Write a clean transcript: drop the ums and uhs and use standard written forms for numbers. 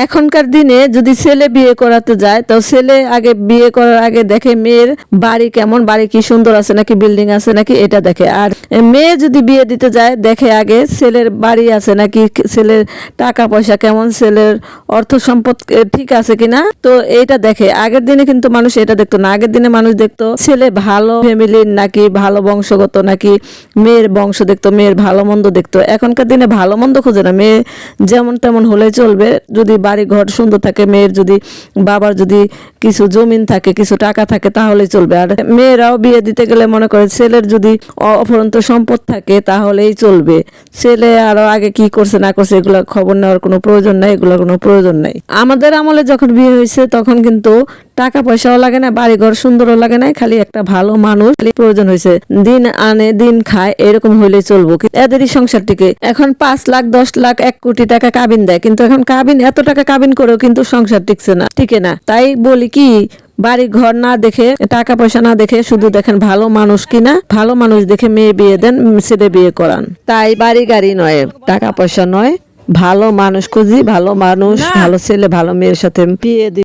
এখনকার দিনে যদি ছেলে বিয়ে করাতে যায় তো ছেলে আগে বিয়ে করার আগে দেখে মেয়ের বাড়ি কেমন, বাড়ি কি সুন্দর আছে নাকি বিল্ডিং আছে নাকি এটা দেখে। আর মেয়ে যদি বিয়ে দিতে যায় দেখে আগে ছেলের বাড়ি আছে নাকি, ছেলের টাকা পয়সা কেমন, ছেলের অর্থ সম্পদ ঠিক আছে কিনা, তো এইটা দেখে। আগের দিনে কিন্তু মানুষ এটা দেখতো না, আগের দিনে মানুষ দেখতো ছেলে ভালো ফ্যামিলির নাকি ভালো বংশগত নাকি মেয়ের বংশ দেখতো, মেয়ের ভালো মন্দ দেখতো। এখনকার দিনে ভালো মন্দ খোঁজে না, মেয়ে যেমন তেমন হলে চলবে, যদি বাড়ি ঘর সুন্দর থাকে, মেয়ের যদি বাবার যদি কিছু জমিন থাকে কিছু টাকা থাকে তাহলেই চলবে। আর মেয়েরাও বিয়ে দিতে গেলে মনে করে ছেলের যদি অফুরন্ত সম্পদ থাকে তাহলেই চলবে, ছেলে আরো আগে কি করছে না করছে এগুলো খবর নেওয়ার কোনো প্রয়োজন নাই, এগুলোর কোনো প্রয়োজন নাই। আমাদের আমলে যখন বিয়ে হয়েছে তখন কিন্তু টাকা পয়সাও লাগে না, বাড়ি ঘর সুন্দরও লাগে না, খালি একটা ভালো মানুষ প্রয়োজন হয়েছে, দিন আনে দিন খায় এরকম হইলে চলবো, এদেরই সংসার টিকে। এখন 5 লাখ 10 লাখ 1 কোটি টাকা কাবিন দেয়, কিন্তু এখন কাবিন এত টাকা কাবিন করেও কিন্তু সংসার টিকে না। তাই বলি কি, বাড়ি ঘর না দেখে টাকা পয়সা না দেখে শুধু দেখেন ভালো মানুষ কিনা, ভালো মানুষ দেখে মেয়ে বিয়ে দেন, ছেলে বিয়ে করান। তাই বাড়ি গাড়ি নয়, টাকা পয়সা নয়, ভালো মানুষ খুঁজি, ভালো মানুষ ভালো ছেলে ভালো মেয়ের সাথে বিয়ে